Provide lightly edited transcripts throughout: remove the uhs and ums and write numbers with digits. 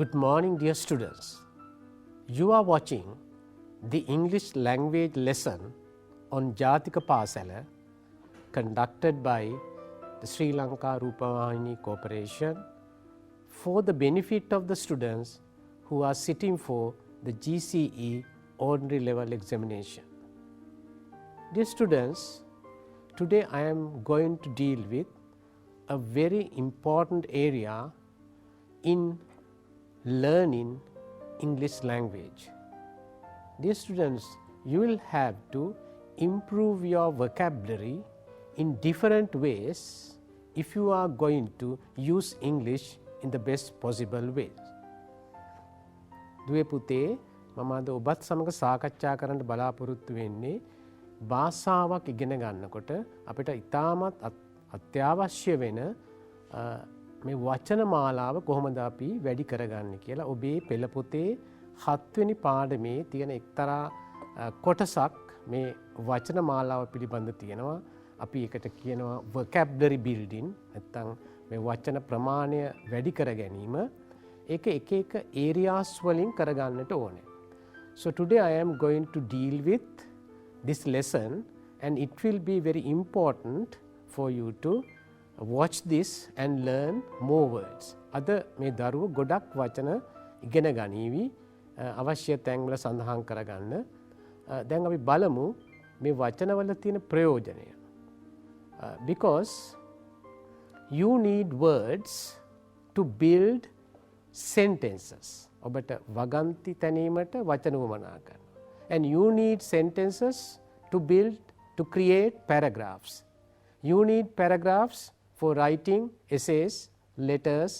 Good morning, dear students. You are watching the English language lesson on Jatika Pasala conducted by the Sri Lanka Rupavahini Corporation for the benefit of the students who are sitting for the GCE ordinary level examination. Dear students, today I am going to deal with a very important area in learning English language. Dear students, you will have to improve your vocabulary in different ways if you are going to use English in the best possible way. දුවේ පුතේ මම අද ඔබත් සමග සාකච්ඡා කරන්න බලාපොරොත්තු වෙන්නේ භාෂාවක් ඉගෙන ගන්නකොට අපිට ඉතාමත් අත්‍යවශ්‍ය වෙන මේ වචන මාලාව කොහොමද අපි වැඩි කරගන්නේ කියලා ඔබේ පෙළ පොතේ 7 වෙනි පාඩමේ තියෙන එක්තරා කොටසක් මේ වචන මාලාව පිළිබඳ තියෙනවා. අපි ඒකට කියනවා vocabulary building. නැත්නම් මේ වචන ප්‍රමාණය වැඩි කර ගැනීම. ඒක එක එක areas වලින් කරගන්නට ඕනේ. So today I am going to deal with this lesson and it will be very important for you to watch this and learn more words. අද මේ දරුවෝ ගොඩක් වචන ඉගෙන ගනීවි අවශ්‍ය තැන්වල සඳහන් කරගන්න. දැන් අපි බලමු මේ වචනවල තියෙන ප්‍රයෝජනය. Because you need words to build sentences. ඔබට වගන්ති තැනීමට වචන වමනා කරනවා. And you need sentences to create paragraphs. You need paragraphs for writing essays, letters,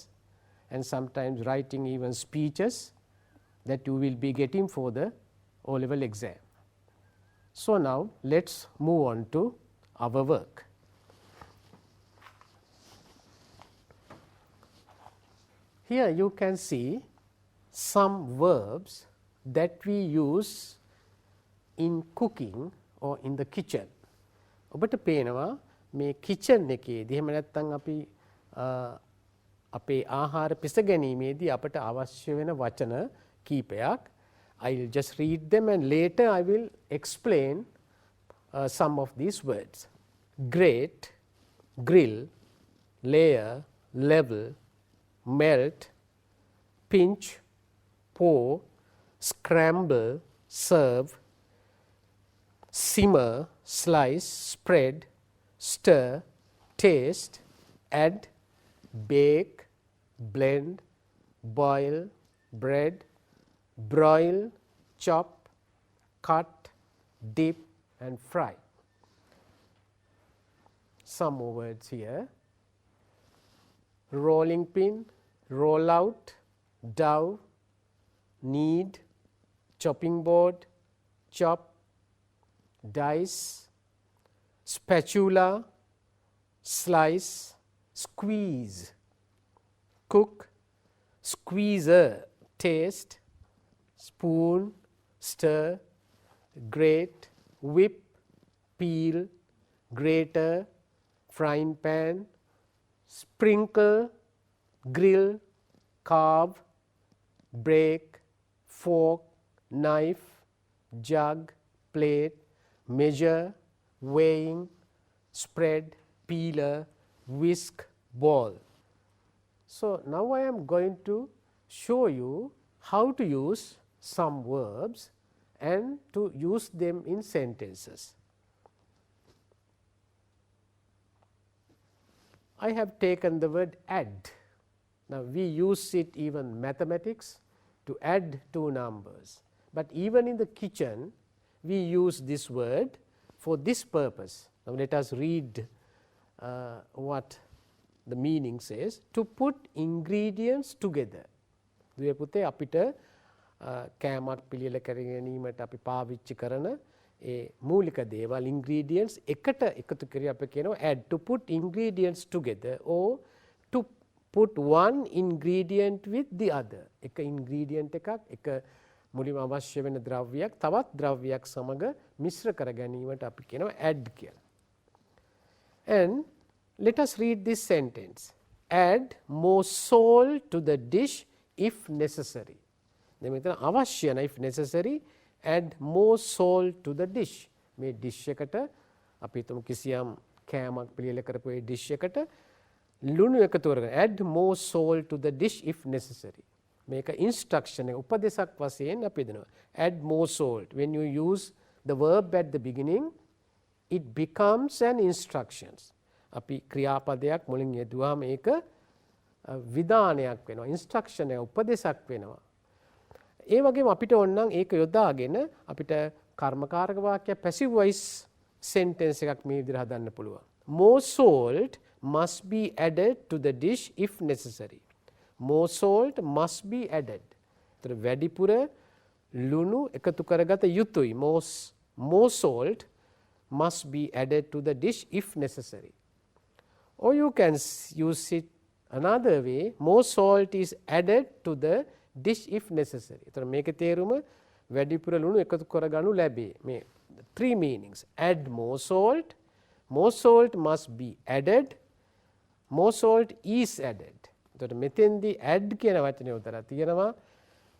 and sometimes writing even speeches that you will be getting for the O-level exam. So now let's move on to our work. Here you can see some verbs that we use in cooking or in the kitchen. ඔබට පේනවා මේ kitchen එකේදී එහෙම නැත්නම් අපි අපේ ආහාර පිස ගැනීමේදී අපට අවශ්‍ය වෙන වචන කීපයක්. I will just read them and later I will explain some of these words. Grate, grill, layer, level, melt, pinch, pour, scramble, serve, simmer, slice, spread, stir, taste, add, bake, blend, boil, bread, broil, chop, cut, dip and fry. Some more words here. Rolling pin, roll out, dove, knead, chopping board, chop, dice, spatula, slice, squeeze, cook, squeezer, taste, spoon, stir, grate, whip, peel, grater, frying pan, sprinkle, grill, carve, break, fork, knife, jug, plate, measure, weighing, spread, peeler, whisk, ball. So now I am going to show you how to use some verbs and to use them in sentences. I have taken the word add. Now we use it even mathematics to add two numbers, but even in the kitchen we use this word for this purpose. Now let us read what the meaning says. To put ingredients together. දුවේ පුතේ අපිට කෑමක් පිළියෙල කර ගැනීමට අපි පාවිච්චි කරන ඒ මූලික දේවල් ingredients එකට එකතු කරලා අපි කියනවා add. To put ingredients together or to put one ingredient with the other. එක ingredient එකක් එක මුලින්ම අවශ්‍ය වෙන ද්‍රව්‍යයක් තවත් ද්‍රව්‍යයක් සමග මිශ්‍ර කර ගැනීමට අපි කියනවා add කියලා. And let us read this sentence. Add more salt to the dish if necessary. දැන් මෙතන අවශ්‍ය නම් if necessary add more salt to the dish. මේ dish එකට අපි හිතමු කිසියම් කෑමක් පිළියෙල කරපු ඒ dish එකට ලුණු එකතු කරගෙන add more salt to the dish if necessary. මේක instruction එක උපදේශක් වශයෙන් අපි දෙනවා. add more salt. When you use the verb at the beginning, it becomes an instructions. අපි ක්‍රියාපදයක් මුලින් යෙදුවාම ඒක විධානයක් වෙනවා, instruction එක උපදේශක් වෙනවා. ඒ වගේම අපිට ඕනනම් ඒක යොදාගෙන අපිට කර්මකාරක වාක්‍යයක් passive voice sentence එකක් මේ විදිහට හදන්න පුළුවන්. More salt must be added to the dish if necessary. More salt must be added. ඒතර වැඩිපුර ලුණු එකතු කරගත යුතුයි. More salt must be added to the dish if necessary. Or you can use it another way. More salt is added to the dish if necessary. ඒතර මේකේ තේරුම වැඩිපුර ලුණු එකතු කරගනු ලැබේ. මේ three meanings. Add more salt. More salt must be added. More salt is added. එතකොට මෙතෙන්දී add කියන වචනේ උතලා තියෙනවා.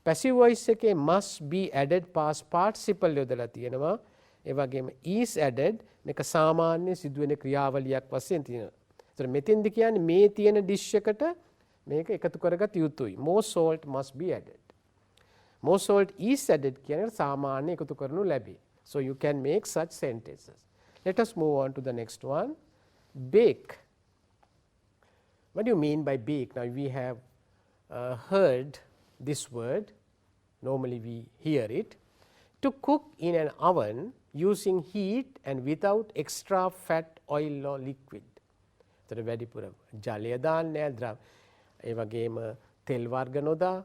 passive voice එකේ must be added past participle යොදලා තියෙනවා. ඒ වගේම is added මේක සාමාන්‍ය සිදුවෙන ක්‍රියාවලියක් වශයෙන් තියෙනවා. එතකොට මෙතෙන්දී කියන්නේ මේ තියෙන dish එකට මේක එකතු කරගත යුතුයි. More salt must be added. More salt is added කියන සාමාන්‍ය එකතු කරනු ලැබේ. So you can make such sentences. Let us move on to the next one. Bake. What do you mean by bake? Now we have heard this word. Normally we hear it. To cook in an oven using heat and without extra fat, oil or liquid. එතන වැඩිපුර ජලය දාන්නේ නැහැ. ඒ වගේම තෙල් වර්ග නොදා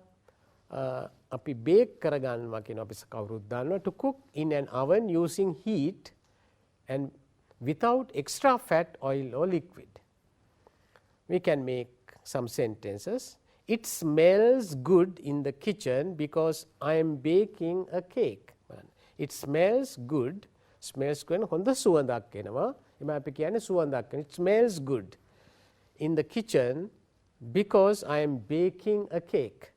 අපි bake කරගන්නවා කියන අපි කවුරුත් දන්නවා. To cook in an oven using heat and without extra fat, oil or liquid. We can make some sentences. It smells good in the kitchen because I am baking a cake. It smells good. Smells good. හොඳ සුවඳක් එනවා. එම අපි කියන්නේ සුවඳක්. It smells good in the kitchen because I am baking a cake.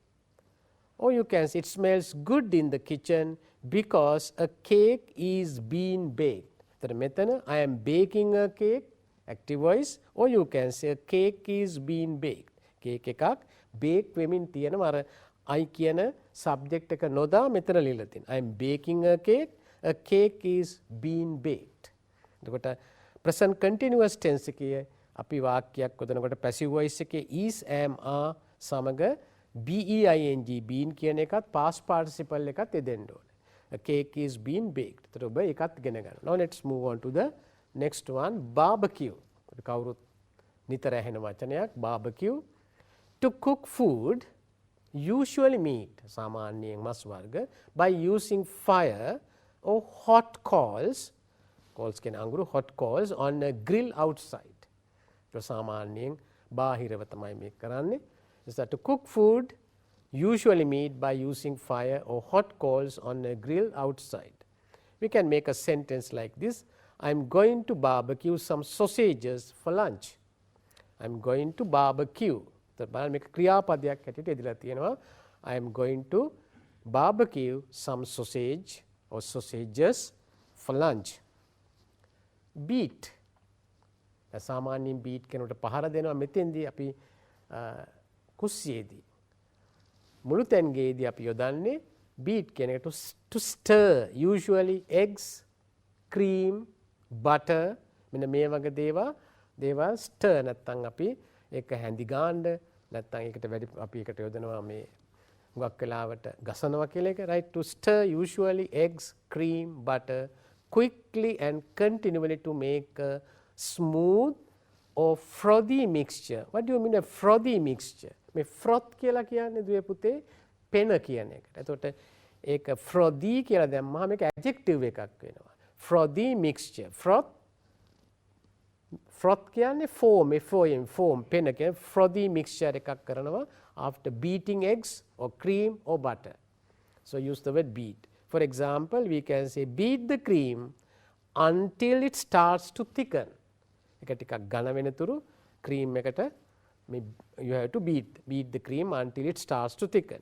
Or you can say it smells good in the kitchen because a cake is being baked. එතන මෙතන I am baking a cake, active voice. Or you can say a cake is being baked. Cake එකක් bake වෙමින් තියෙනවා. අර I කියන subject එක නොදා මෙතන ලියලා තියෙනවා. I am baking a cake is being baked. එතකොට present continuous tense එකේ අපි වාක්‍යයක් යොදනකොට passive voice එකේ is, am, are සමග being been කියන එකත් past participle එකත් යෙදෙන්න ඕනේ. A cake is being baked. එතකොට ඔබ ඒකත් ඉගෙන ගන්න. Now let's move on to the next one. Barbecue. කවුරුත් නිතර ඇහෙන වචනයක් barbecue. To cook food, usually meat සාමාන්‍යයෙන් මස් වර්ග by using fire or hot coals කියන අඟුරු hot coals on a grill outside. සාමාන්‍යයෙන් බාහිරව තමයි මේක කරන්නේ. Is that to cook food, usually made by using fire or hot coals on a grill outside. We can make a sentence like this. I'm going to barbecue some sausages for lunch. I'm going to barbecue. බලන්න මේක ක්‍රියාපදයක් හැටියට ඉදලා තියෙනවා. I am going to barbecue some sausage or sausages for lunch. Beat. සාමාන්‍යයෙන් beat කෙනෙකුට පහර දෙනවා. මෙතෙන්දී අපි කුස්සියේදී මුළු තැන්ගේදී අපි යොදන්නේ beat කියන එක to stir. Usually eggs, cream, butter මෙන්න මේ වගේ දේවල් stir නැත්තම් අපි ඒක හැඳි ගාන්න නැත්තම් ඒකට වැඩි අපි ඒකට යොදනවා මේ හුඟක් වෙලාවට ගසනවා කියලා එක. Right, to stir usually eggs, cream, butter quickly and continually to make a smooth or frothy mixture. What do you mean a frothy mixture? මේ froth කියලා කියන්නේ දුවේ පුතේ පෙන කියන එකට. එතකොට ඒක frothy කියලා දැම්මම මේක adjective එකක් වෙනවා. Frothy mixture. Froth කියන්නේ form පෙන කියන frothy mixture එකක් කරනවා after beating eggs or cream or butter. So use the word beat. For example, we can say beat the cream until it starts to thicken. එක ටිකක් ඝන වෙනතුරු cream එකට you have to beat the cream until it starts to thicken.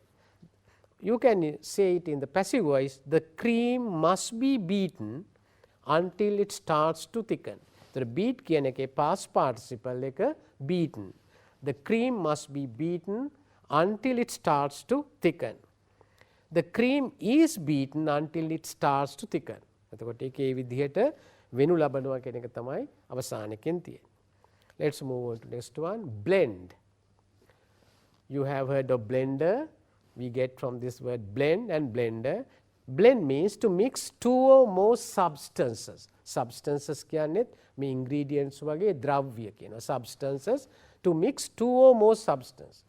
You can say it in the passive voice, the cream must be beaten until it starts to thicken. The beat කියන එකේ past participle එක beaten. The cream must be beaten until it starts to thicken. The cream is beaten until it starts to thicken. එතකොට ඒකේ විදිහට වෙනු ලබනවා කියන එක තමයි අවසානකෙන් තියෙන්නේ. Let's move on to next one. Blend. You have heard of blender. We get from this word blend and blender. Blend means to mix two or more substances. Substances කියන්නේත් මේ ingredients වගේ ද්‍රව්‍ය කියනවා. Substances to mix two or more substances.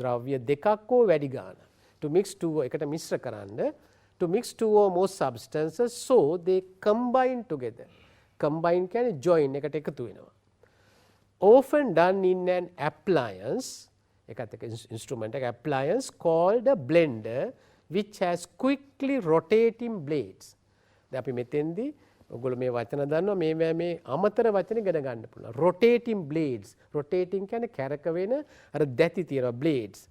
ද්‍රව්‍ය දෙකක් හෝ වැඩි ගාණක්. To mix two එකට මිශ්‍ර කරන්න. To mix two or more substances so they combine together. Combine කියන්නේ join එකට එකතු වෙනවා. Often done in an appliance, instrument appliance called a blender, which has quickly rotating blades. දැන් අපි මෙතෙන්දී ඔයගොල්ලෝ මේ වචන දන්නවා මේ අමතර වචන ඉගෙන ගන්න පුළුවන්. Rotating blades. Rotating කියන්නේ කැරක වෙන අර දැති තියෙනවා blades.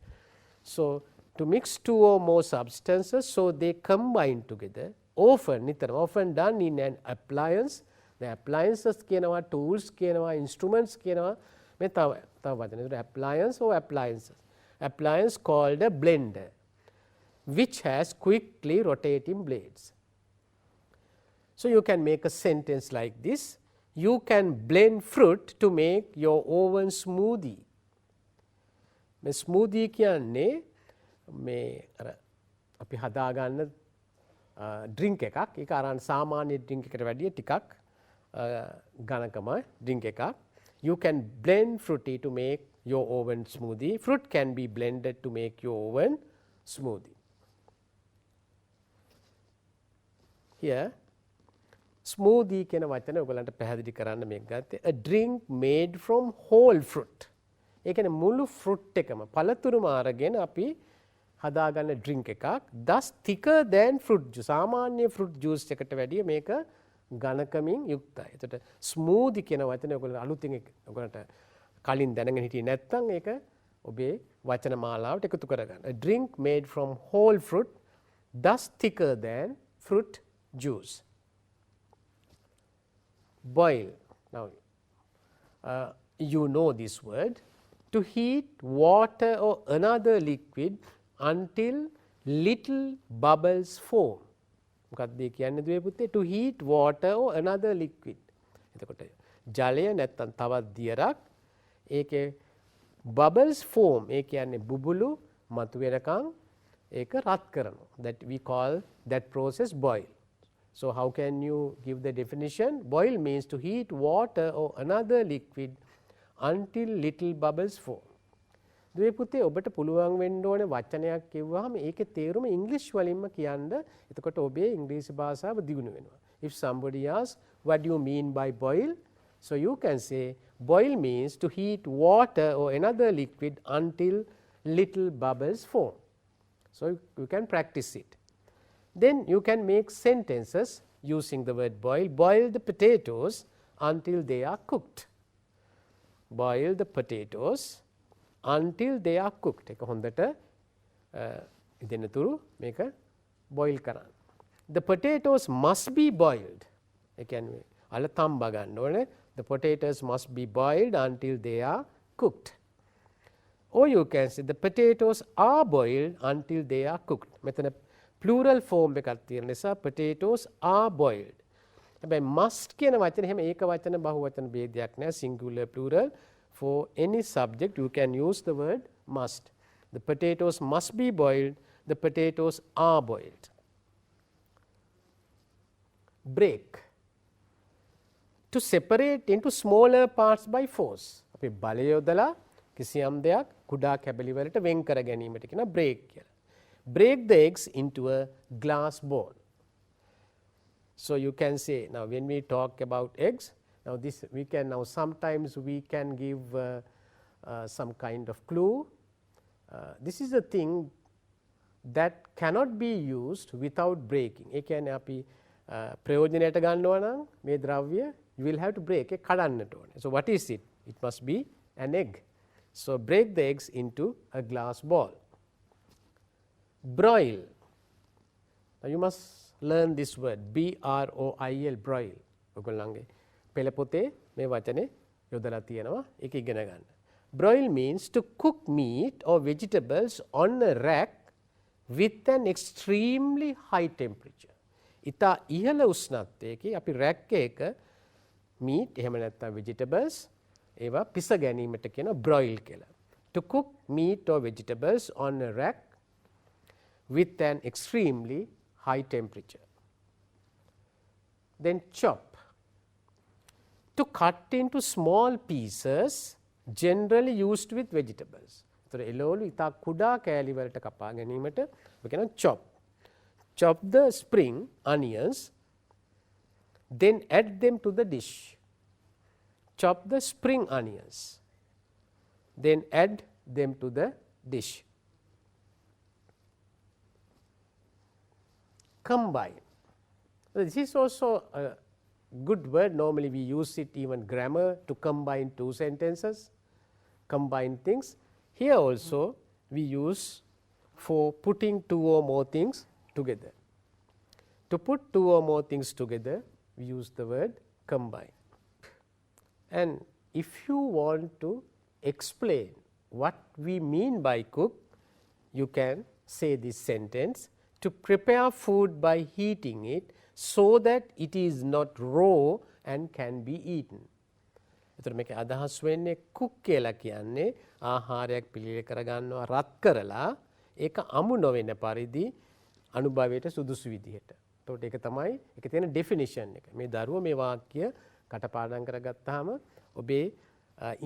So to mix two or more substances so they combine together. Often done in an appliance. The appliances කියනවා, tools කියනවා, instruments කියනවා. මේ තව වචන. appliance or appliances. Appliance called a blender, which has quickly rotating blades. So you can make a sentence like this. You can blend fruit to make your own smoothie. මේ smoothie කියන්නේ මේ අර අපි හදාගන්න ඩ්‍රින්ක් එකක්. ඒක අරන් සාමාන්‍ය ඩ්‍රින්ක් එකට වැඩිය ටිකක් ඝනකම ඩ්‍රින්ක් එකක්. You can blend fruity to make your own smoothie. Fruit can be blended to make your own smoothie. Here smoothie කියන වචන ඔයගලන්ට පැහැදිලි කරන්න මේක ගත්තේ. A drink made from whole fruit. ඒ කියන්නේ මුළු fruit එකම පළතුරුම අරගෙන අපි හදාගන්න drink එකක්. Thus thicker than fruit juice. සාමාන්‍ය fruit juice එකට වැඩිය මේක ඝනකමින් යුක්තයි. එතකොට smoothie කියන වචනේ ඔයගොල්ලෝ අලුතින් ඔයගොල්ලන්ට කලින් දැනගෙන හිටියේ නැත්නම් ඒක ඔබේ වචන මාලාවට එකතු කරගන්න. A drink made from whole fruit, thus thicker than fruit juice. Boil. Now you know this word. To heat water or another liquid until little bubbles form. මොකක්ද ඒ කියන්නේ දුවේ පුතේ? To heat water or another liquid. එතකොට ජලය නැත්තම් තවත් දියරක් ඒකේ bubbles form. ඒ කියන්නේ බුබුලු මතුවෙනකන් ඒක රත් කරනවා. That we call that process boil. So how can you give the definition? Boil means to heat water or another liquid until little bubbles form. දුවේ පුතේ ඔබට පුළුවන් වෙන්න ඕනේ වචනයක් කිව්වහම ඒකේ තේරුම ඉංග්‍රීසි වලින්ම කියන්න. එතකොට ඔබේ ඉංග්‍රීසි භාෂාව දියුණු වෙනවා. If somebody asks what do you mean by boil? So you can say boil means to heat water or another liquid until little bubbles form. So you can practice it. Then you can make sentences using the word boil. Boil the potatoes until they are cooked. Boil the potatoes until they are cooked. එක හොඳට ඉදෙනතුරු මේක boil කරන්න. The potatoes must be boiled. ඒ කියන්නේ අල තම්බ ගන්න ඕනේ. The potatoes must be boiled until they are cooked. Or you can say the potatoes are boiled until they are cooked. මෙතන plural form එකක් තියෙන නිසා potatoes are boiled. හැබැයි must කියන වචනේ හැම ඒක වචන බහු වචන ભેදයක් නැහැ. Singular plural. For any subject you can use the word must. The potatoes must be boiled. The potatoes are boiled. Break. To separate into smaller parts by force. අපි බලය යොදලා කිසියම් දෙයක් කුඩා කැබලි වලට වෙන් කර ගැනීමට කියන break කියලා. Break the eggs into a glass bowl. So you can say, now when we talk about eggs, now this we can now sometimes we can give some kind of clue. This is a thing that cannot be used without breaking. ඒ කියන්නේ අපි ප්‍රයෝජනයට ගන්නවා නම් මේ ද්‍රව්‍ය you will have to break. ඒ කඩන්නට ඕනේ. So what is it? It must be an egg. So, break the eggs into a glass ball. Broil. Now, you must learn this word BROIL, broil. ඔයගොල්ලන්ගේ පෙළ පොතේ මේ වචනේ යොදලා තියෙනවා. ඒක ඉගෙන ගන්න. Broil means to cook meat or vegetables on a rack with an extremely high temperature. ඉතා ඉහළ උෂ්ණත්වයකින් අපි rack එක meat එහෙම නැත්නම් vegetables ඒවා පිස ගැනීමට කියන broil කියලා. To cook meat or vegetables on a rack with an extremely high temperature. Then chop. To cut into small pieces generally used with vegetables. So, එළවලු ඉතා කුඩා කෑලි වලට කපා ගැනීමට අපි කියනවා chop. Chop the spring onions, then add them to the dish. Chop the spring onions, then add them to the dish. Combine. This is also a good word. Normally we use it even grammar to combine two sentences, combine things. Here also we use for putting two or more things together. To put two or more things together, we use the word combine. And if you want to explain what we mean by cook, you can say this sentence: to prepare food by heating it so that it is not raw and can be eaten. එතකොට මේක අදහස් වෙන්නේ cook කියලා කියන්නේ ආහාරයක් පිළියෙල කරගන්නවා රත් කරලා ඒක අමු නොවන පරිදි අනුභවයට සුදුසු විදිහට. එතකොට ඒක තමයි ඒකේ තියෙන definition එක. මේ දරුවෝ මේ වාක්‍ය කටපාඩම් කරගත්තාම ඔබේ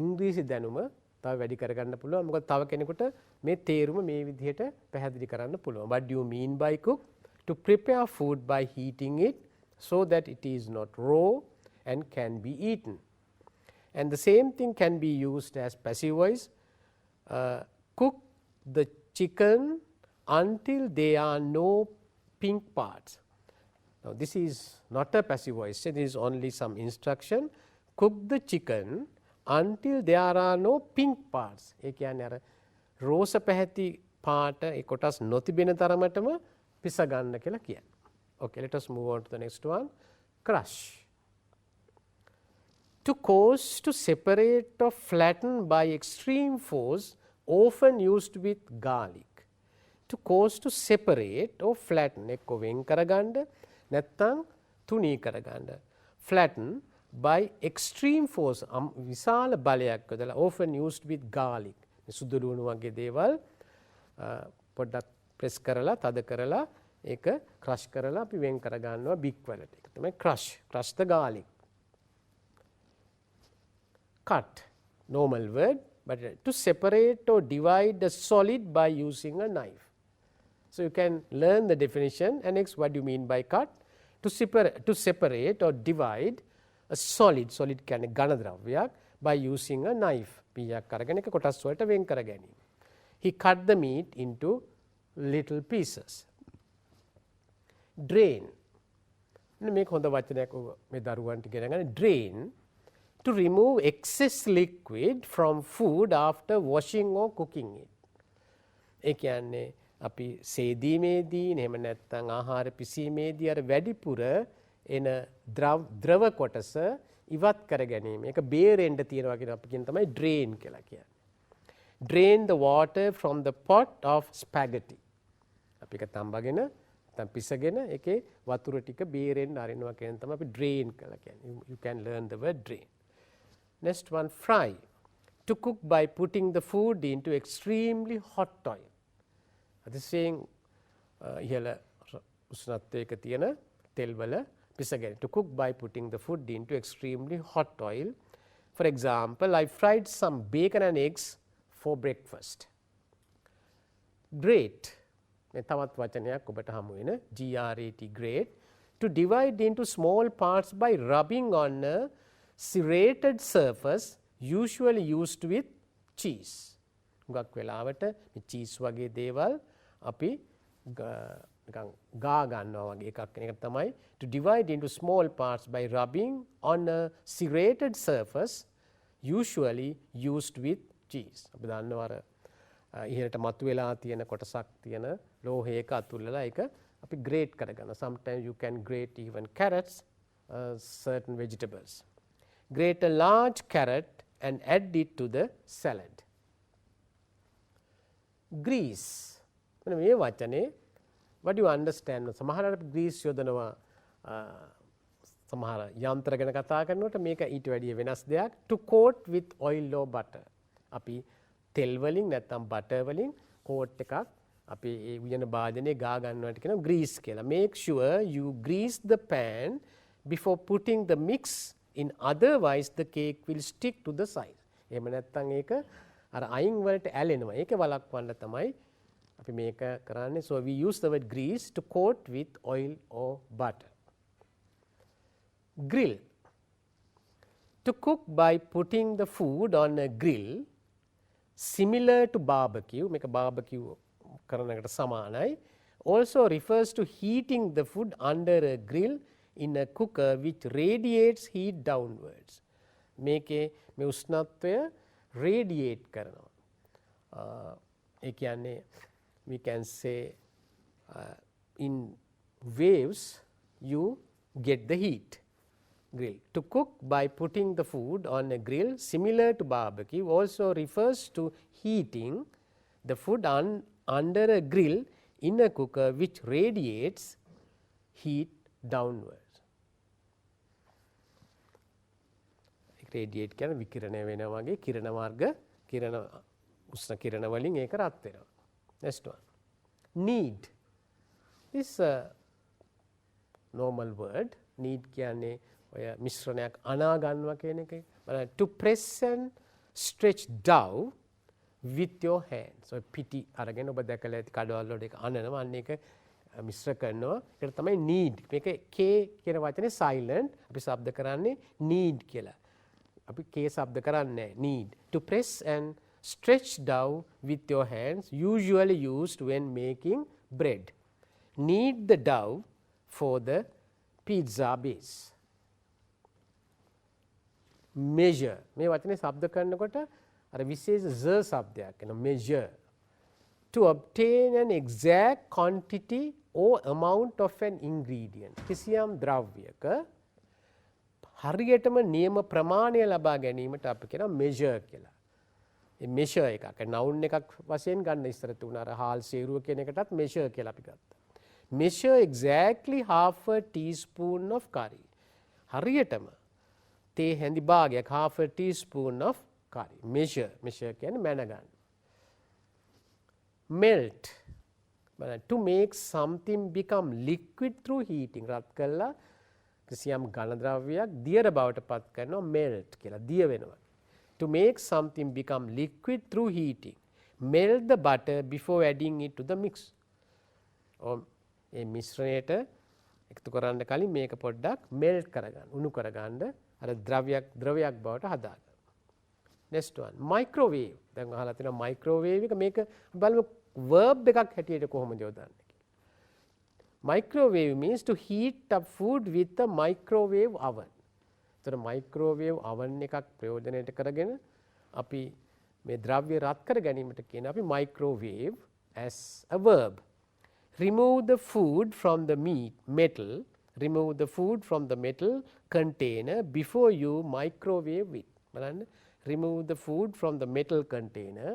ඉංග්‍රීසි දැනුම තව වැඩි කරගන්න පුළුවන්. මොකද තව කෙනෙකුට මේ තේරුම මේ විදිහට පැහැදිලි කරන්න පුළුවන්. What do you mean by cook? To prepare food by heating it so that it is not raw and can be eaten. And the same thing can be used as passive voice. Cook the chicken until there are no pink parts. Now, this is not a passive voice, it is only some instruction. Cook the chicken until there are no pink parts. ඒ කියන්නේ අර රෝස පැහැති පාට ඒ කොටස් නොතිබෙන තරමටම පිස ගන්න කියලා කියන්නේ. Okay, let us move on to the next one. Crush. To cause to separate or flatten by extreme force, often used with garlic. To cause to separate or flatten එක්ක වෙන් කරගන්න නැත්නම් තුනී කරගන්න. Flatten by extreme force විශාල බලයක් යොදලා often used with garlic. සුදු ලුණු වගේ දේවල් පොඩ්ඩක් ප්‍රෙස් කරලා තද කරලා ඒක ක්‍රෂ් කරලා අපි වෙන් කර ගන්නවා බික් වලට. ඒක තමයි crush the garlic. Cut, normal word, but to separate or divide a solid by using a knife. So, you can learn the definition. And next, what do you mean by cut? To separate or divide a solid කියන්නේ ඝන ද්‍රව්‍යයක් by using a knife. පියක් අරගෙන එක කොටස් වලට වෙන් කර ගැනීම. He cut the meat into little pieces. Drain. මේක හොඳ වචනයක් මේ දරුවන්ට ඉගෙන ගන්න. Drain, to remove excess liquid from food after washing or cooking it. ඒ කියන්නේ අපි සේදීමේදී එහෙම නැත්නම් ආහාර පිසීමේදී අර වැඩිපුර එන ද්‍රව කොටස ඉවත් කර ගැනීම. ඒක බේරෙන්න තියනවා කියන අපි කියන තමයි drain කියලා කියන්නේ. Drain the water from the pot of spaghetti. අපි ඒක තඹගෙන නැත්නම් පිසගෙන ඒකේ වතුර ටික බේරෙන්න අරිනවා කියන තමයි අපි drain කියලා කියන්නේ. You can learn the word drain. Next one, fry. To cook by putting the food into extremely hot oil. අතිශයින් ඉහළ උෂ්ණත්වයක තියෙන තෙල් වල පිසගෙන. To cook by putting the food into extremely hot oil. For example, I fried some bacon and eggs for breakfast. Grate. මේ තවත් වචනයක් ඔබට හමු වෙන GRAT, grate. To divide into small parts by rubbing on a serrated surface, usually used with cheese. හුඟක් වෙලාවට මේ cheese වගේ දේවල් අපි නිකන් ගා ගන්නවා වගේ එකක්. ඒක තමයි to divide into small parts by rubbing on a serrated surface, usually used with cheese. අපි දන්නවා අර ඉහළට මතුවලා තියෙන කොටසක් තියෙන ලෝහයක අතුල්ලලා ඒක අපි grate කරගන්නවා. Sometimes you can grate even carrots, certain vegetables. Grate a large carrot and add it to the salad. Grease. මේ වචනේ what do you understand? සමහරවිට grease යොදනවා සමහර යන්ත්‍ර ගැන කතා කරනකොට මේක ඊට වැඩිය වෙනස් දෙයක්. To coat with oil or butter. අපි තෙල් වලින් නැත්නම් butter වලින් coat එකක් අපි ඒ උයන භාජනයේ ගා ගන්නවට කියනවා grease කියලා. Make sure you grease the pan before putting the mix in, otherwise the cake will stick to the side. එහෙම නැත්නම් ඒක අර අයින් වලට ඇලෙනවා. ඒක වළක්වන්න තමයි අපි මේක කරන්නේ. So we use the word grease to coat with oil or butter. Grill. To cook by putting the food on a grill similar to barbecue, මේක barbecue කරන එකට සමානයි. Also refers to heating the food under a grill in a cooker which radiates heat downwards. මේකේ මේ උෂ්ණත්වය radiate කරනවා. ඒ කියන්නේ we can say in waves you get the heat. Grill. To cook by putting the food on a grill similar to barbecue also refers to heating the food under a grill in a cooker which radiates heat downwards. Radiate කියන්නේ විකිරණය වෙනවා වගේ කිරණ මාර්ග කිරණ උෂ්ණ කිරණ වලින් ඒක රත් වෙනවා. Next one. Knead. This is a normal word. Knead කියන්නේ ඔය මිශ්‍රණයක් අනා ගන්නවා කියන එක. To press and stretch dough with your hands. So පිටි අරගෙන ඔබ දැකලා ඇති කඩවල වල ඒක අනනවා. අන්න ඒක මිශ්‍ර කරනවා. ඒකට තමයි knead. මේක k කියන වචනේ silent. අපි ශබ්ද කරන්නේ knead කියලා. අපි k ශබ්ද කරන්නේ need. To press and stretch dough with your hands, usually used when making bread. Knead the dough for the pizza base. Measure. මේ වචනේ ශබ්ද කරනකොට අර විශේෂ z ශබ්දයක් එනවා measure. To obtain an exact quantity or amount of an ingredient. කිසියම් ද්‍රව්‍යයක හරියටම නියම ප්‍රමාණය ලබා ගැනීමට අපි කියනවා measure කියලා. මේ measure එකක් noun එකක් වශයෙන් ගන්න ඉස්සර තුන අර හාල් සේරුව කියන එකටත් measure කියලා අපි ගත්තා. Measure exactly half a teaspoon of curry. හරියටම තේ හැඳි භාගයක් half a teaspoon of curry. Measure කියන්නේ මැන ගන්න. Melt. To make something become liquid through heating. රත් කළා කිසියම් ඝන ද්‍රව්‍යයක් දියර බවට පත් කරනවා melt කියලා. දිය වෙනවා. To make something become liquid through heating. Melt the butter before adding it to the mix. මේ මිශ්‍රණයට එකතු කරන්න කලින් මේක පොඩ්ඩක් melt කරගන්න. උණු කරගන්න අර ද්‍රවයක් බවට හදාගන්න. Next one. Microwave. දැන් අහලා තියෙනවා microwave එක මේක බලමු verb එකක් හැටියට කොහොමද යොදන්නේ. Microwave means to heat up food with a microwave oven. So microwave oven එකක් ප්‍රයෝජනයට කරගෙන අපි මේ ද්‍රව්‍ය රත් කර ගැනීමට කියන අපි microwave as a verb. Remove the food from the metal. Remove the food from the metal container before you microwave it. බලන්න remove the food from the metal container.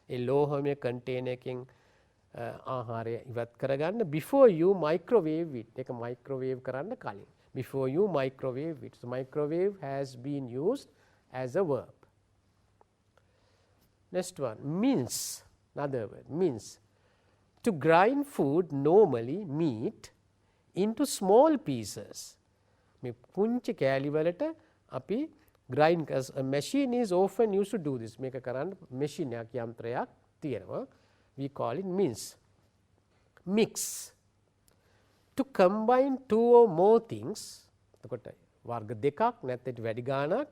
A ලෝහමය container එකකින් ආහාරය ඉවත් කරගන්න before you microwave it. ඒක microwave කරන්න කලින්. Before you microwave it. So microwave has been used as a verb. Next one. Mince. Another word. Mince. To grind food, normally meat, into small pieces. මේ පුංචි කෑලි වලට අපි grind, as a machine is often used to do this. මේක කරන්න machine එකක් යන්ත්‍රයක් තියෙනවා. We call it mince. Mix. To combine two or more things. එතකොට වර්ග දෙකක් නැත්නම් වැඩි ගාණක්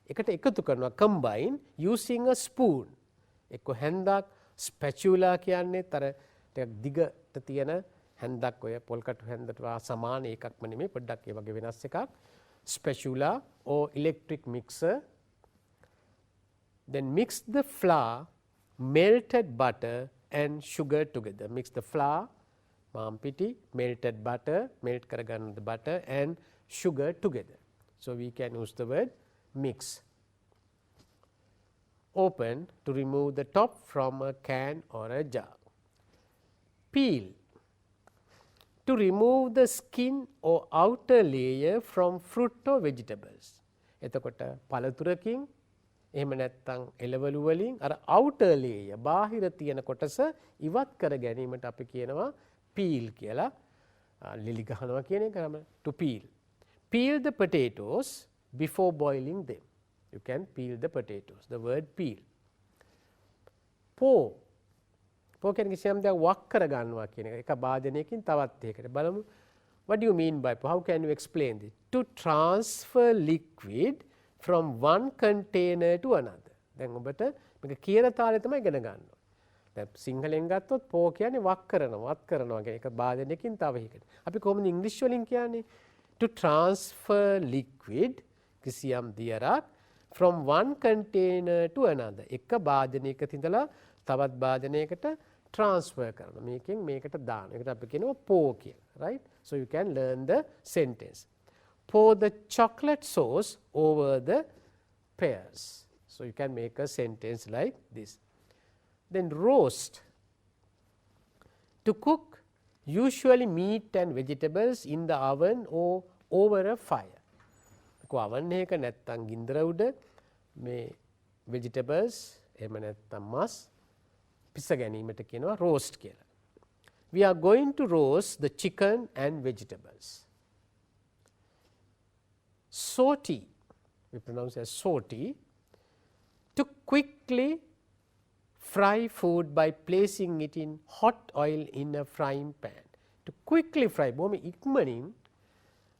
එකට එකතු කරනවා combine using a spoon. එක්ක හැන්දක් spatula කියන්නේ තර ටිකක් දිගට තියෙන හැන්දක් ඔය පොල්කටු හැන්දට සමාන එකක්ම නෙමෙයි පොඩ්ඩක් ඒ වගේ වෙනස් එකක්. Spatula or electric mixer. then mix the flour, melted butter and sugar together. Mix the flour, mampiti, melted butter, melt karagana the butter and sugar together. So we can use the word mix. Open to remove the top from a can or a jar. Peel to remove the skin or outer layer from fruit or vegetables. එතකොට පළතුරකින් එහෙම නැත්නම් එළවලු වලින් අර outer layer බාහිර තියෙන කොටස ඉවත් කර ගැනීමට අපි කියනවා peel කියලා. ලිලි ගහනවා කියන එක තමයි to peel. Peel the potatoes before boiling them. You can peel the potatoes. The word peel. Pour. Pour කියන්නේ කිසියම් දෙයක් වක් කර ගන්නවා කියන එක. එක භාජනයකින් තවත් එකකට. බලමු. What do you mean by pour? How can you explain this? To transfer liquid from one container to another. දැන් ඔබට මේක කියන තාලේ තමයි ඉගෙන ගන්න ඕනේ. දැන් සිංහලෙන් ගත්තොත් pour කියන්නේ වක් කරනවා, වත් කරනවා කියන එක භාජනයකින් තව එකකට. අපි කොහොමද ඉංග්‍රීසි වලින් කියන්නේ? To transfer liquid කිසියම් දියරක් from one container to another. එක භාජනයක ඉඳලා තවත් භාජනයකට transfer කරනවා. මේකෙන් මේකට දානවා. ඒකට අපි කියනවා pour කියලා. Right? So you can learn the sentence. Pour the chocolate sauce over the pears. So you can make a sentence like this. Then roast. To cook usually meat and vegetables in the oven or over a fire. oven එක නැත්තම් ගින්දර උඩ මේ vegetables එහෙම නැත්තම් මස් පිස ගැනීමට කියනවා roast කියලා. We are going to roast the chicken and vegetables. Saute, we pronounce as saute, to quickly fry food by placing it in hot oil in a frying pan. To quickly fry, බොහොම ඉක්මනින්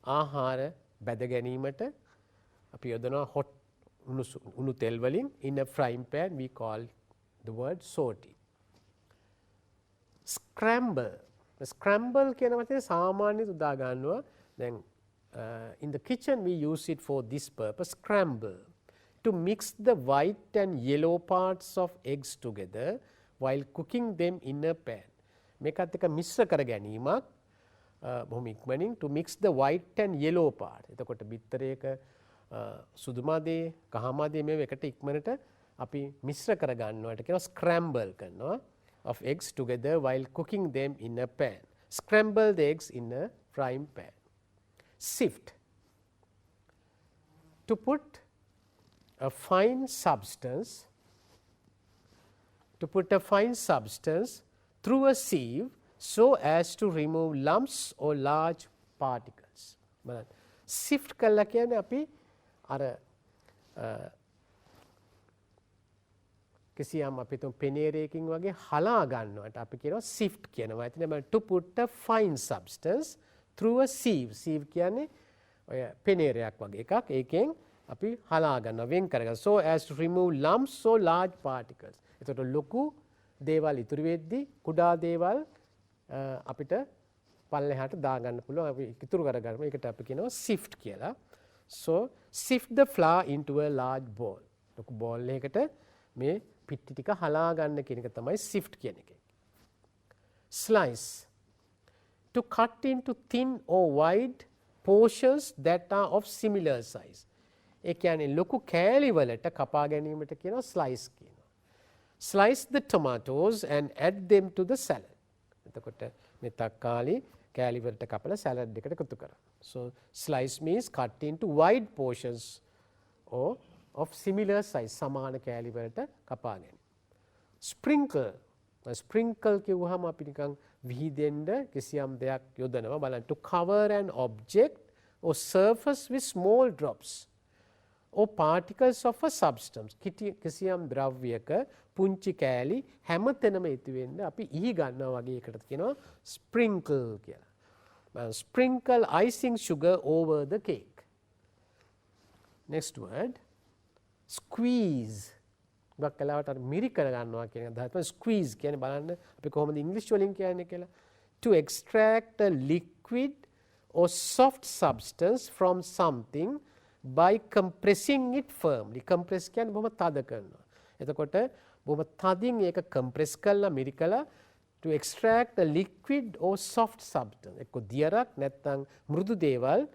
ආහාර බැද ගැනීමට අපි යොදනවා hot උණු තෙල් වලින් in a frying pan. We call the word saute. Scramble. Scramble කියන වචනේ සාමාන්‍යයෙන් උදා ගන්නවා. දැන් in the kitchen we use it for this purpose. Scramble. To mix the white and yellow parts of eggs together while cooking them in a pan. මේකත් එක මිශ්‍ර කර ගැනීමක් බොහොම ඉක්මනින් to mix the white and yellow part. එතකොට බිත්තරයක සුදු මදේ කහ මදේ මේව එකට ඉක්මනට අපි මිශ්‍ර කර ගන්නවට කියනවා scramble කරනවා of eggs together while cooking them in a pan. Scramble the eggs in a frying pan. Sift. To put a fine substance through a sieve so as to remove lumps or large particles. බලන්න sift කළා කියන්නේ අපි අර කිසියම් අපි තුන් පෙනේරයකින් වගේ හලා ගන්නවට අපි කියනවා sift කියන වචනේ. to put a fine substance through a sieve. sieve කියන්නේ ඔය පෙනේරයක් වගේ එකක්. ඒකෙන් අපි හලා ගන්නවා වෙන් කරගන්න. so as to remove lumps or large particles. එතකොට ලොකු දේවල් ඉතුරු වෙද්දී කුඩා දේවල් අපිට පල්ලෙහාට දා ගන්න පුළුවන්. අපි ඉතුරු කර ගන්නවා. ඒකට අපි කියනවා sift කියලා. so sift the flour into a large bowl. ලොකු bowl එකකට මේ පිටි ටික හලා ගන්න කියන එක තමයි sift කියන එක. Slice. To cut into thin or wide portions that are of similar size. ඒ කියන්නේ ලොකු කෑලි වලට කපා ගැනීමට කියනවා slice කියනවා. Slice the tomatoes and add them to the salad. එතකොට මේ තක්කාලි කෑලි වලට කපලා salad එකට එකතු කරනවා. So slice means cut into wide portions or of similar size. සමාන කෑලි වලට කපා ගැනීම. Sprinkle. Sprinkle කියුවහම අපි නිකන් විහිදෙන්න කිසියම් දෙයක් යොදනවා. බලන්න to cover an object or surface with small drops or particles of a substance. කිසියම් ද්‍රව්‍යයක පුංචි කෑලි හැමතැනම ඉති වෙන්න අපි ඉහි ගන්නවා වගේ එකකට කියනවා sprinkle කියලා. Sprinkle icing sugar over the cake. Next word, squeeze. ගොඩක් කලාවට අර මිරි කර ගන්නවා කියන එක තමයි squeeze කියන්නේ. බලන්න අපි කොහොමද ඉංග්‍රීසි වලින් කියන්නේ කියලා. To extract a liquid or soft substance from something by compressing it firmly. Compress කියන්නේ බොහොම තද කරනවා. එතකොට බොහොම තදින් ඒක කම්ප්‍රෙස් කරලා මිරිකලා to extract a liquid or soft substance. එක්ක දියරක් නැත්නම් මෘදු දේවල්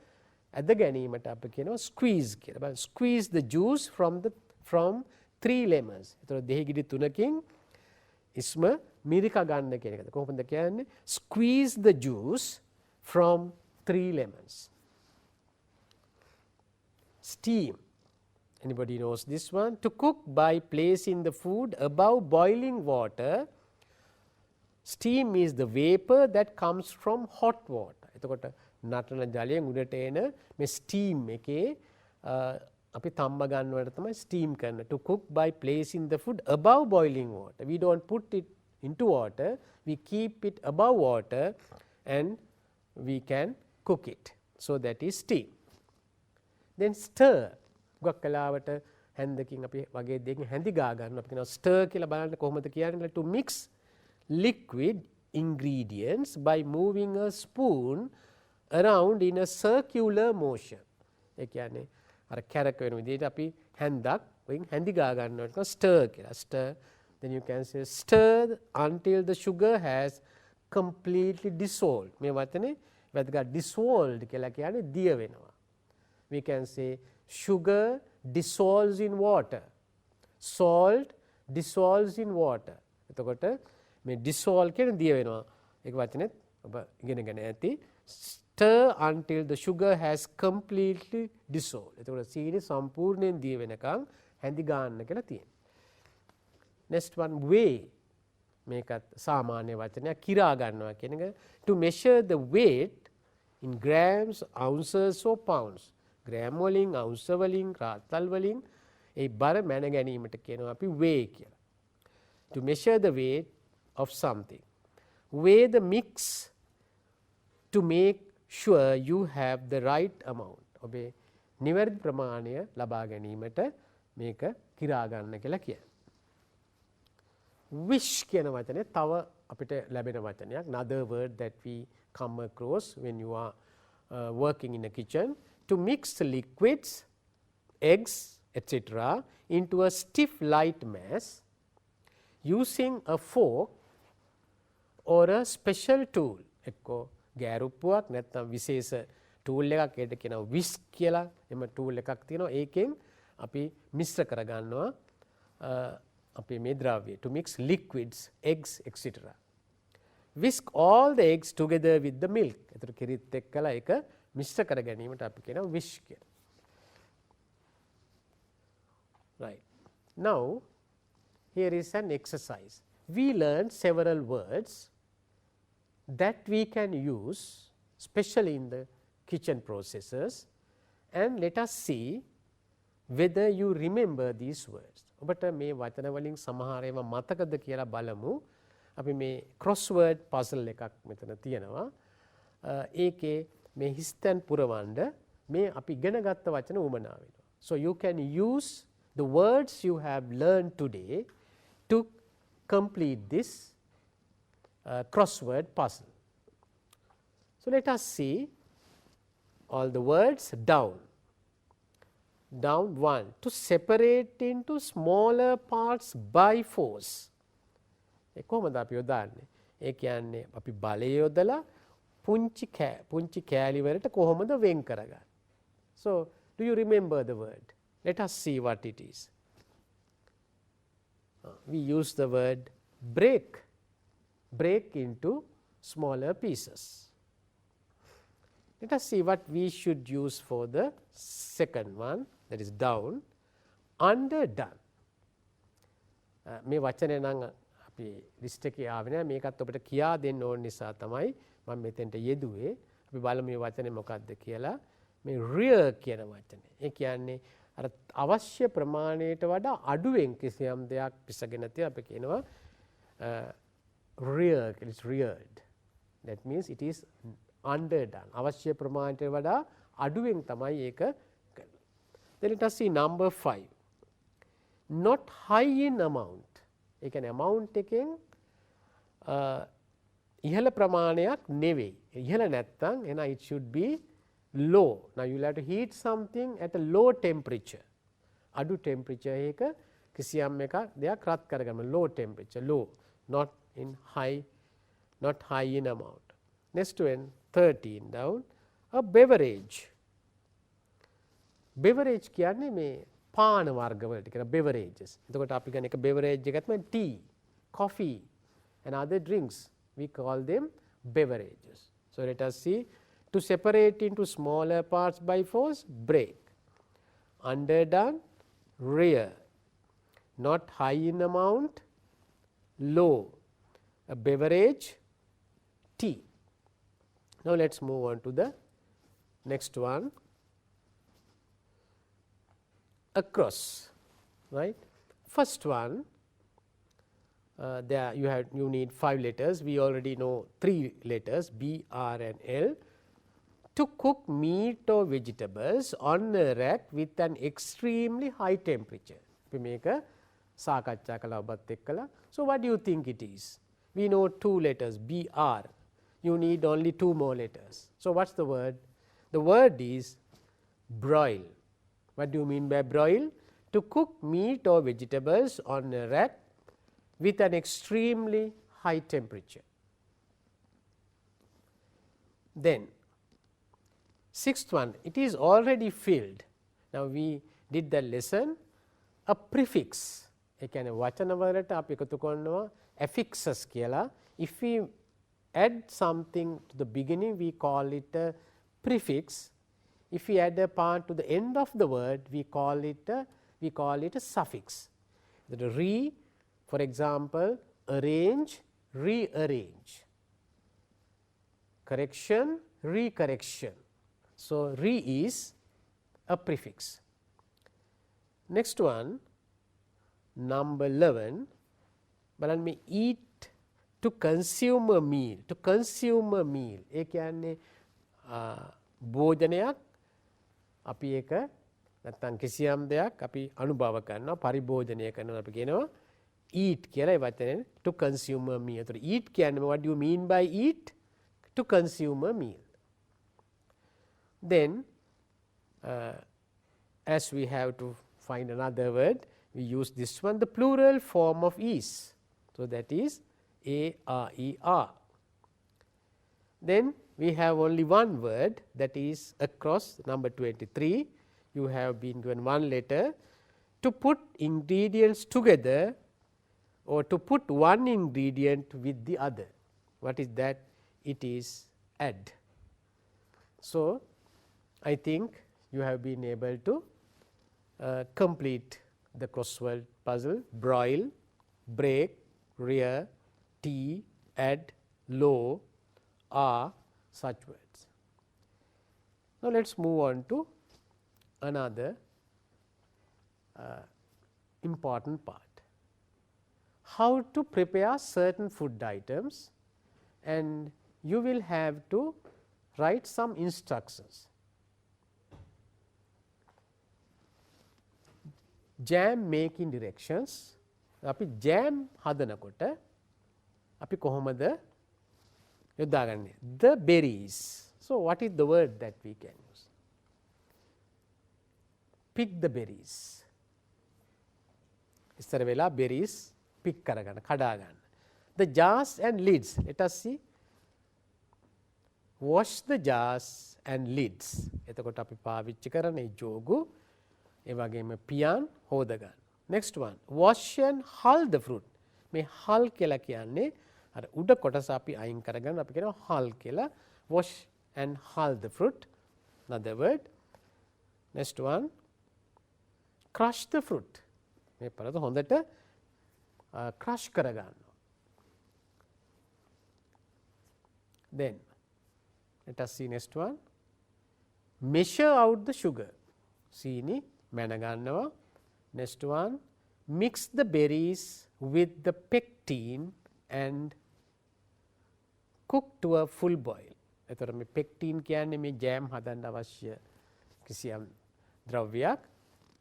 ඇද ගැනීමට අපි කියනවා squeeze කියලා. බලන්න squeeze the juice from 3 lemons. එතකොට දෙහිගිඩි 3කින් ඉස්ම මිරිකා ගන්න කියන එකද. කොහොමද කියන්නේ? Squeeze the juice from 3 lemons. Steam. Anybody knows this one? To cook by placing the food above boiling water. Steam is the vapor that comes from hot water. එතකොට නටන ජලයෙන් උඩට එන මේ steam එකේ අපි තම්බ ගන්නවට තමයි steam කරන. To cook by placing the food above boiling water. We don't put it into water. We keep it above water and we can cook it. So that is steam. Then stir. ගොක් කලාවට හැන්දකින් අපි වගේ දෙකින් හැඳි ගා ගන්න. අපි කියනවා stir කියලා බලන්න කොහොමද කියන්නේ? To mix liquid ingredients by moving a spoon around in a circular motion. ඒ කියන්නේ අර කැරක වෙන විදිහට අපි හැන්දක් වයින් හැඳි ගා ගන්නවා. stir කියලා. Stir. Then you can say stir until the sugar has completely dissolved. මේ වචනේ වැදගත් dissolved කියලා කියන්නේ දිය වෙනවා. We can say sugar dissolves in water. Salt dissolves in water. එතකොට මේ dissolve කියන දිය වෙනවා. ඒක වචනේත් ඔබ ඉගෙනගෙන ඇති. Stir until the sugar has completely dissolved. එතකොට සීනි සම්පූර්ණයෙන් දිය වෙනකන් හැඳි ගන්න කියලා තියෙනවා. Next one, weigh. මේකත් සාමාන්‍ය වචනයක් කිරා ගන්නවා කියන එක. To measure the weight in grams, ounces or pounds. Gram වලින්, අවුන්ස් වලින්, රාත්තල් වලින් ඒ බර මැන ගැනීමට කියනවා අපි weigh කියලා. To measure the weight of something. Weigh the mix to make sure you have the right amount. ඔබේ නිවැරදි ප්‍රමාණය ලබා ගැනීමට මේක කිරා ගන්න කියලා කියනවා. Wish කියන වචනේ තව අපිට ලැබෙන වචනයක්. Another word that we come across when you are working in a kitchen. To mix liquids, eggs, etc. into a stiff light mass using a fork or a special tool. එක්කෝ ගෑරුප්පුවක් නැත්නම් විශේෂ tool එකක් ඒකට කියනවා whisk කියලා. එම tool එකක් තියෙනවා. ඒකෙන් අපි මිශ්‍ර කර ගන්නවා අපේ මේ ද්‍රව්‍ය. To mix liquids, eggs, etc. Whisk all the eggs together with the milk. එතකොට කිරිත් එක්කලා ඒක මිශ්‍ර කර ගැනීමට අපි කියනවා whisk කියලා. Right. Now here is an exercise. We learned several words that we can use especially in the kitchen processes, and let us see whether you remember these words. ඔබට මේ වචන වලින් සමහර ඒවා මතකද කියලා බලමු. අපි මේ crossword puzzle එකක් මෙතන තියෙනවා. ඒකේ මේ හිස්තැන් පුරවන්න මේ අපි ඉගෙන ගත්ත වචන උමනා වෙනවා. So you can use the words you have learned today to complete this crossword puzzle. So let us see all the words down. Down 1. To separate into smaller parts by force. ඒ කොහොමද අපි යොදන්නේ? ඒ කියන්නේ අපි බලය යොදලා පුංචි කෑලි වලට කොහොමද වෙන් කරගන්නේ? So do you remember the word? Let us see what it is. We use the word break. Break into smaller pieces. Let us see what we should use for the second one, that is down. Underdone. මේ වචනේ නම් අපි list එකේ ආවේ නෑ. මේකත් ඔබට කියා දෙන්න ඕන නිසා තමයි මම මෙතෙන්ට යෙදුවේ. අපි බලමු මේ වචනේ මොකක්ද කියලා. මේ rear කියන වචනේ. ඒ කියන්නේ අර අවශ්‍ය ප්‍රමාණයට වඩා අඩුවෙන් කිසියම් දෙයක් පිසගෙන තිය අපි කියනවා rear. It is reared. That means it is underdone. අවශ්‍ය ප්‍රමාණයට වඩා අඩුවෙන් තමයි ඒක කරන්නේ. Then let us see number 5. Not high in amount. ඒ කියන්නේ amount එකෙන් ඉහළ ප්‍රමාණයක් නෙවෙයි. ඉහළ නැත්තම් එහෙනම් it should be low. Now you will have to heat something at a low temperature. අඩු temperature එක කිසියම් එකක් දෙයක් රත් කරගන්න low temperature low not high in amount. Next one 13 down a beverage කියන්නේ මේ පාන වර්ග වලට කියන beverages. එතකොට අපි ගන්න එක beverage එකක් තමයි tea, coffee and other drinks we call them beverages. So let us see to separate into smaller parts by force break, underdone rear, not high in amount low, a beverage tea. Now let us move on to the next one across, right. First one there you need 5 letters, we already know 3 letters B, R and L. To cook meat or vegetables on a rack with an extremely high temperature. අපි මේක සාකච්ඡා කළා ඔබත් එක්කලා. So what do you think it is? We know 2 letters B, R. You need only 2 more letters. So what's the word? The word is broil. What do you mean by broil? To cook meat or vegetables on a rack with an extremely high temperature. Then 6th one, it is already filled. Now we did the lesson. A prefix, ඒ කියන්නේ වචන වලට අපි එකතු කරනවා affixes කියලා. If we add something to the beginning, we call it a prefix. If we add a part to the end of the word, we call it a suffix. The re, for example, arrange, rearrange, correction, recorrection. So re is a prefix. Next one, number 11, බලන්න මේ eat to consume a meal. To consume a meal ඒ කියන්නේ භෝජනයක් අපි ඒක නැත්නම් කිසියම් දෙයක් අපි අනුභව කරනවා පරිභෝජනය කරනවා අපි කියනවා eat කියලා ඒ වචනේ to consume a meal. ඒතර eat කියන්නේ what do you mean by eat? To consume a meal. Then as we have to find another word, we use this one, the plural form of is. So that is A, R, E, R. Then we have only one word, that is across, number 23. You have been given one letter. To put ingredients together or to put one ingredient with the other. What is that? It is add. So I think you have been able to complete the crossword puzzle. Broil, break, rear, tea, add, low are such words. Now let us move on to another important part. How to prepare certain food items, and you will have to write some instructions. Jam making directions. අපි jam හදනකොට අපි කොහොමද යොදාගන්නේ? The berries. So what is the word that we can use? Pick the berries. ඉස්සර වෙලා berries pick කරගන්න, කඩා ගන්න. The jars and lids. Let us see. Wash the jars and lids. එතකොට අපි පාවිච්චි කරන ඒ ජෝගු ඒ වගේම පියන් හොද ගන්න. Next one, wash and hull the fruit. මේ hull කියලා කියන්නේ අර උඩ කොටස අපි අයින් කරගන්න අපි කියනවා hull කියලා. Wash and hull the fruit. Another word. Next one, crush the fruit. මේ පළත හොඳට crush කරගන්නවා. Then let us see next one. Measure out the sugar. සීනි මැන ගන්නවා. Next one, mix the berries with the pectin and cook to a full boil. එතකොට මේ pectin කියන්නේ මේ jam හදන්න අවශ්‍ය කිසියම් ද්‍රව්‍යයක්.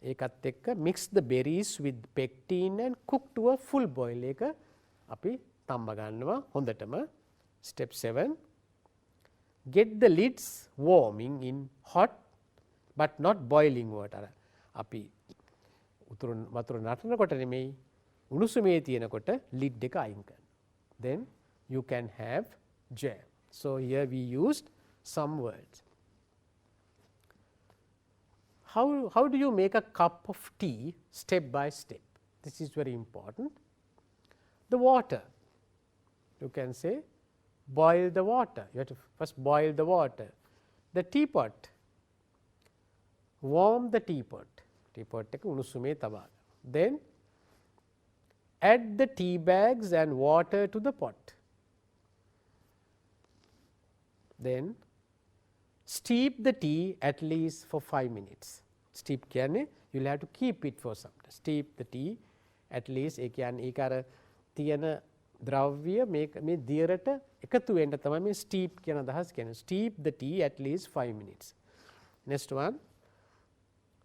ඒකත් එක්ක mix the berries with pectin and cook to a full boil. ඒක අපි තම්බ ගන්නවා හොඳටම. Step 7, get the lids warming in hot but not boiling water. අපි වතුර නටනකොට නෙමෙයි උණුසුමේ තියෙනකොට lid එක අයින් කරනවා. Then you can have jam. So here we used some words. How do you make a cup of tea step by step? This is very important. The water, you can say boil the water. You have to first boil the water. The teapot, warm the teapot. Teapot එක උණුසුමේ තබා. Then add the tea bags and water to the pot. Then steep the tea at least for 5 minutes. Steep කියන්නේ you will have to keep it for some time. Steep the tea at least ඒ කියන්නේ ඒක අර තියෙන ද්‍රව්‍ය මේ දියරට එකතු වෙන්න තමයි මේ steep කියන අදහස කියන්නේ. Steep the tea at least 5 minutes. Next one,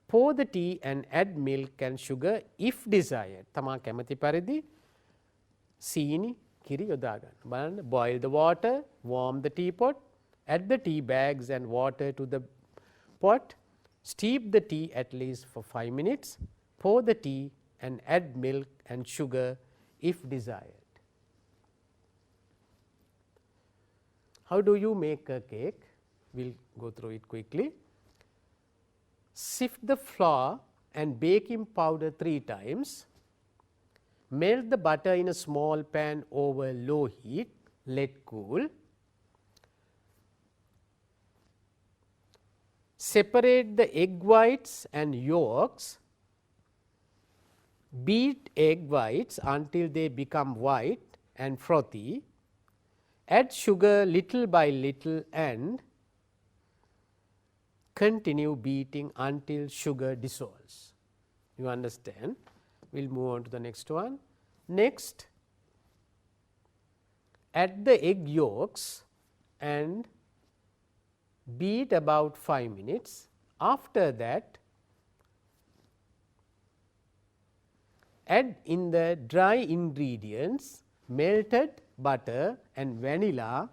pour the tea and add milk and sugar if desired. තමා කැමති පරිදි සීනි කිරි යොදා ගන්න. බලන්න, boil the water, warm the teapot, add the tea bags and water to the pot, steep the tea at least for 5 minutes, pour the tea and add milk and sugar if desired. How do you make a cake? We will go through it quickly. Sift the flour and baking powder 3 times. Melt the butter in a small pan over low heat. Let cool. Separate the egg whites and yolks. Beat egg whites until they become white and frothy. Add sugar little by little and continue beating until sugar dissolves. You understand? We will move on to the next one. Next, add the egg yolks and beat about 5 minutes. After that, add in the dry ingredients, melted butter and vanilla.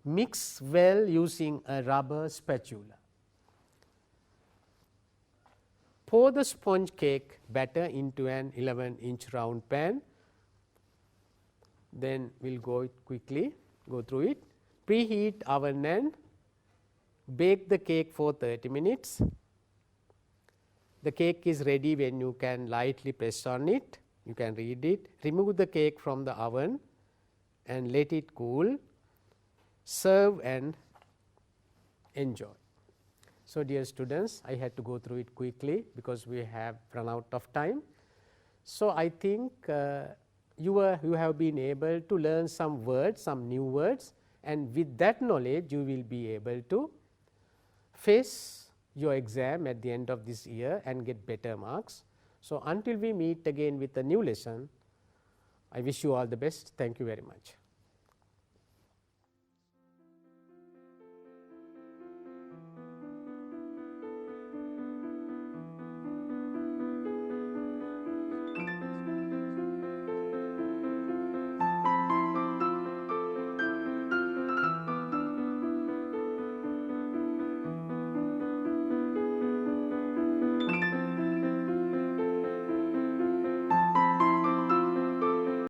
Mix well using a rubber spatula. Pour the sponge cake batter into an 11-inch round pan. Then we will go through it. Preheat oven and bake the cake for 30 minutes. The cake is ready when you can lightly press on it. You can read it. Remove the cake from the oven and let it cool. Serve and enjoy. So, dear students, I had to go through it quickly because we have run out of time. So, I think you have been able to learn some words, some new words, and with that knowledge you will be able to face your exam at the end of this year and get better marks. So, until we meet again with a new lesson, I wish you all the best. Thank you very much.